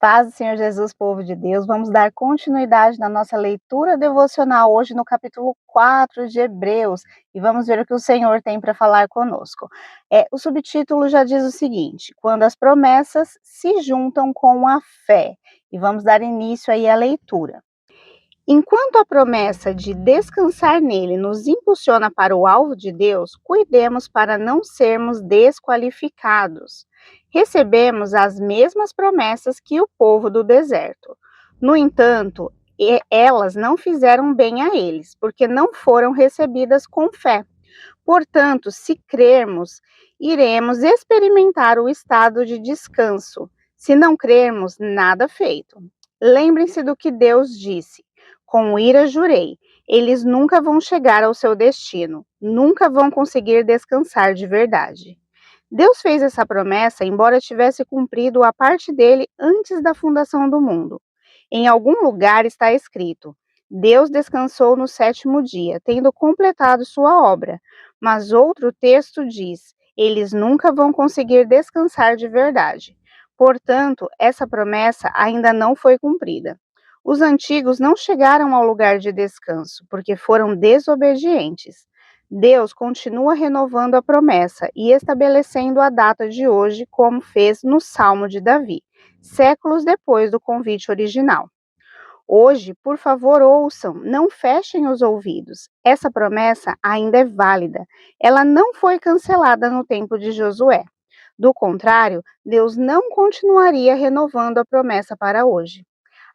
Paz do Senhor Jesus, povo de Deus, vamos dar continuidade na nossa leitura devocional hoje no capítulo 4 de Hebreus e vamos ver o que o Senhor tem para falar conosco. O subtítulo já diz o seguinte: quando as promessas se juntam com a fé. E vamos dar início aí à leitura. Enquanto a promessa de descansar nele nos impulsiona para o alvo de Deus, cuidemos para não sermos desqualificados. Recebemos as mesmas promessas que o povo do deserto. No entanto, elas não fizeram bem a eles, porque não foram recebidas com fé. Portanto, se crermos, iremos experimentar o estado de descanso. Se não crermos, nada feito. Lembrem-se do que Deus disse: com ira jurei, eles nunca vão chegar ao seu destino, nunca vão conseguir descansar de verdade. Deus fez essa promessa, embora tivesse cumprido a parte dele antes da fundação do mundo. Em algum lugar está escrito: Deus descansou no sétimo dia, tendo completado sua obra. Mas outro texto diz: eles nunca vão conseguir descansar de verdade. Portanto, essa promessa ainda não foi cumprida. Os antigos não chegaram ao lugar de descanso, porque foram desobedientes. Deus continua renovando a promessa e estabelecendo a data de hoje, como fez no Salmo de Davi, séculos depois do convite original. Hoje, por favor, ouçam, não fechem os ouvidos. Essa promessa ainda é válida. Ela não foi cancelada no tempo de Josué. Do contrário, Deus não continuaria renovando a promessa para hoje.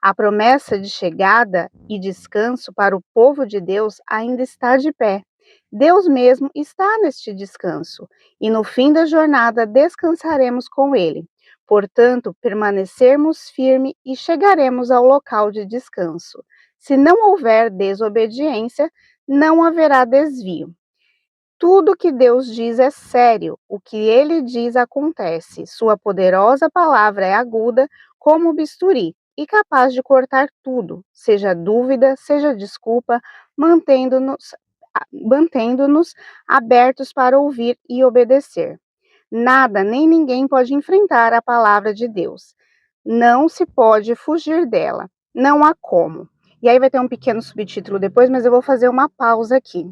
A promessa de chegada e descanso para o povo de Deus ainda está de pé. Deus mesmo está neste descanso, e no fim da jornada descansaremos com Ele. Portanto, permanecermos firmes e chegaremos ao local de descanso. Se não houver desobediência, não haverá desvio. Tudo que Deus diz é sério, o que Ele diz acontece. Sua poderosa palavra é aguda como o bisturi e capaz de cortar tudo, seja dúvida, seja desculpa, mantendo-nos abertos para ouvir e obedecer. Nada nem ninguém pode enfrentar a palavra de Deus. Não se pode fugir dela. Não há como. E aí vai ter um pequeno subtítulo depois, mas eu vou fazer uma pausa aqui.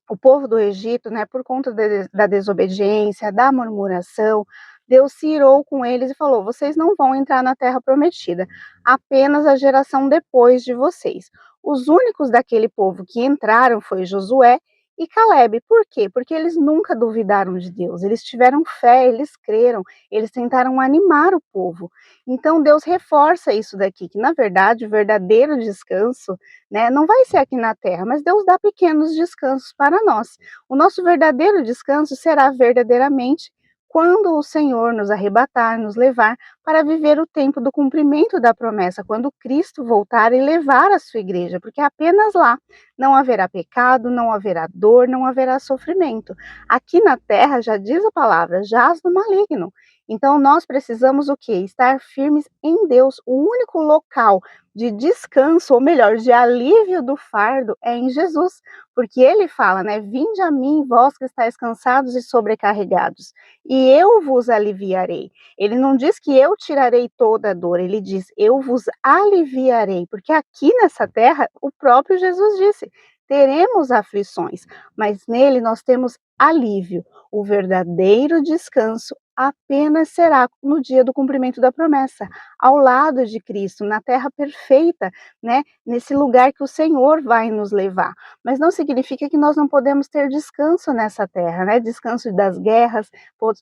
O povo do Egito, né, por conta da desobediência, da murmuração, Deus se irou com eles e falou: vocês não vão entrar na terra prometida, apenas a geração depois de vocês. Os únicos daquele povo que entraram foi Josué e Calebe. Por quê? Porque eles nunca duvidaram de Deus, eles tiveram fé, eles creram, eles tentaram animar o povo. Então Deus reforça isso daqui, que na verdade o verdadeiro descanso, né, não vai ser aqui na terra, mas Deus dá pequenos descansos para nós. O nosso verdadeiro descanso será verdadeiramente quando o Senhor nos arrebatar, nos levar para viver o tempo do cumprimento da promessa, quando Cristo voltar e levar a sua igreja, porque apenas lá não haverá pecado, não haverá dor, não haverá sofrimento. Aqui na terra, já diz a palavra, jaz do maligno. Então nós precisamos o quê? Estar firmes em Deus. O único local de descanso, ou melhor, de alívio do fardo é em Jesus, porque ele fala, né? Vinde a mim, vós que estáis cansados e sobrecarregados, e eu vos aliviarei. Ele não diz que eu tirarei toda a dor, ele diz eu vos aliviarei, porque aqui nessa terra, o próprio Jesus disse, teremos aflições, mas nele nós temos alívio. O verdadeiro descanso apenas será no dia do cumprimento da promessa, ao lado de Cristo, na terra perfeita, né? Nesse lugar que o Senhor vai nos levar. Mas não significa que nós não podemos ter descanso nessa terra, né? Descanso das guerras,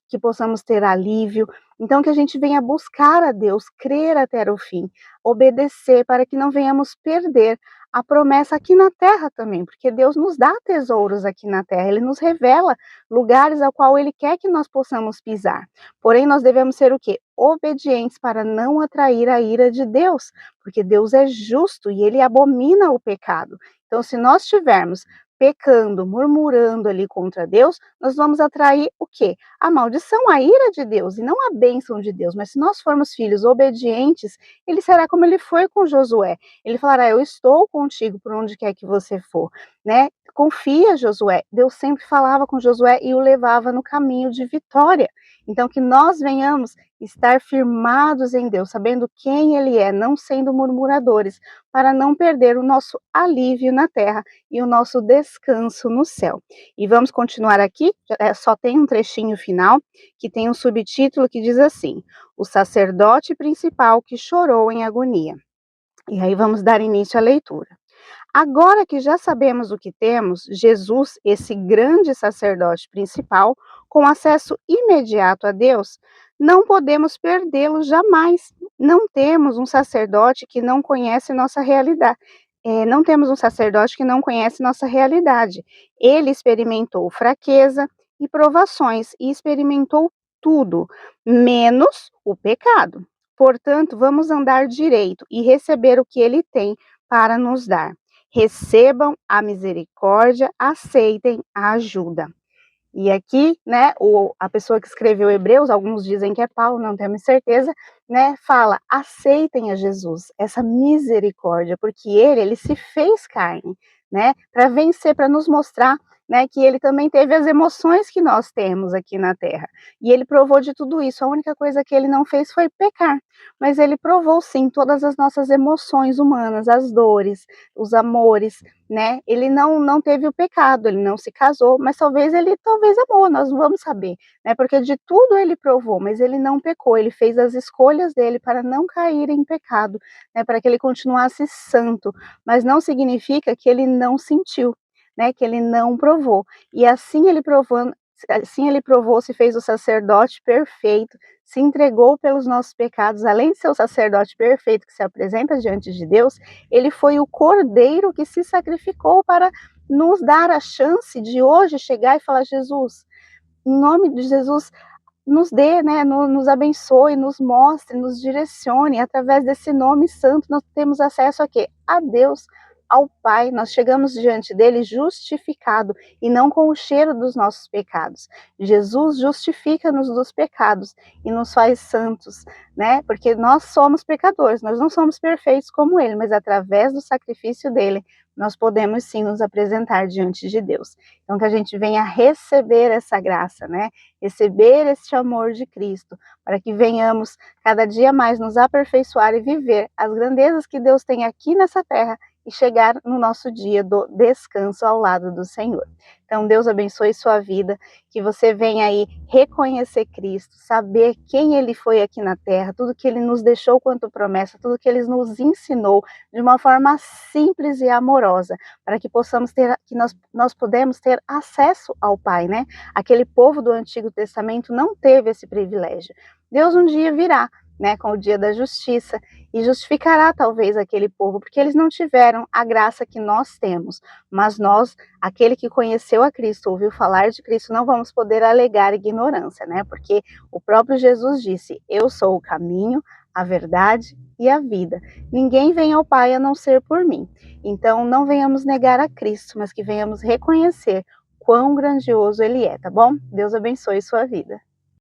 que possamos ter alívio. Então, que a gente venha buscar a Deus, crer até o fim, obedecer, para que não venhamos perder a promessa aqui na terra também, porque Deus nos dá tesouros aqui na terra, Ele nos revela lugares ao qual Ele quer que nós possamos pisar. Porém, nós devemos ser o quê? Obedientes para não atrair a ira de Deus, porque Deus é justo e Ele abomina o pecado. Então, se nós estivermos pecando, murmurando ali contra Deus, nós vamos atrair o quê? A maldição, a ira de Deus, e não a bênção de Deus. Mas se nós formos filhos obedientes, Ele será como Ele foi com Josué. Ele falará: eu estou contigo por onde quer que você for, né? confia, Josué. Deus sempre falava com Josué e o levava no caminho de vitória. Então, que nós venhamos estar firmados em Deus, sabendo quem Ele é, não sendo murmuradores, para não perder o nosso alívio na terra e o nosso descanso no céu. E vamos continuar aqui, só tem um trechinho final, que tem um subtítulo que diz assim: O sacerdote principal que chorou em agonia. E aí vamos dar início à leitura. Agora que já sabemos o que temos, Jesus, esse grande sacerdote principal, com acesso imediato a Deus, não podemos perdê-lo jamais. Não temos um sacerdote que não conhece nossa realidade. Não temos um sacerdote que não conhece nossa realidade. Ele experimentou fraqueza e provações e experimentou tudo, menos o pecado. Portanto, vamos andar direito e receber o que ele tem para nos dar. Recebam a misericórdia, aceitem a ajuda. E aqui, né, a pessoa que escreveu Hebreus, alguns dizem que é Paulo, não temos certeza, né, fala: aceitem a Jesus, essa misericórdia, porque ele se fez carne, né, para vencer, para nos mostrar, né, que ele também teve as emoções que nós temos aqui na Terra. E ele provou de tudo isso. A única coisa que ele não fez foi pecar, mas ele provou sim todas as nossas emoções humanas, as dores, os amores, né? Ele não teve o pecado, ele não se casou, mas talvez amou, nós não vamos saber, né? Porque de tudo ele provou, mas ele não pecou, ele fez as escolhas dele para não cair em pecado, né? Para que ele continuasse santo, mas não significa que ele não sentiu, né? Que ele não provou. E assim ele provou, se fez o sacerdote perfeito, se entregou pelos nossos pecados, além de ser o sacerdote perfeito que se apresenta diante de Deus, ele foi o cordeiro que se sacrificou para nos dar a chance de hoje chegar e falar: Jesus, em nome de Jesus, nos dê, né, nos abençoe, nos mostre, nos direcione. Através desse nome santo, nós temos acesso a quê? A Deus, ao Pai. Nós chegamos diante dele justificado e não com o cheiro dos nossos pecados. Jesus justifica-nos dos pecados e nos faz santos, né? Porque nós somos pecadores, nós não somos perfeitos como ele, mas através do sacrifício dele, nós podemos sim nos apresentar diante de Deus. Então, que a gente venha receber essa graça, né? Receber este amor de Cristo, para que venhamos cada dia mais nos aperfeiçoar e viver as grandezas que Deus tem aqui nessa terra e chegar no nosso dia do descanso ao lado do Senhor. Então, Deus abençoe sua vida, que você venha aí reconhecer Cristo, saber quem Ele foi aqui na terra, tudo que Ele nos deixou quanto promessa, tudo que Ele nos ensinou de uma forma simples e amorosa, para que possamos ter, que nós podemos ter acesso ao Pai, né? Aquele povo do Antigo Testamento não teve esse privilégio. Deus um dia virá, né, com o dia da justiça, e justificará talvez aquele povo, porque eles não tiveram a graça que nós temos, mas nós, aquele que conheceu a Cristo, ouviu falar de Cristo, não vamos poder alegar ignorância, né, porque o próprio Jesus disse: eu sou o caminho, a verdade e a vida. Ninguém vem ao Pai a não ser por mim. Então, não venhamos negar a Cristo, mas que venhamos reconhecer quão grandioso Ele é, tá bom? Deus abençoe sua vida.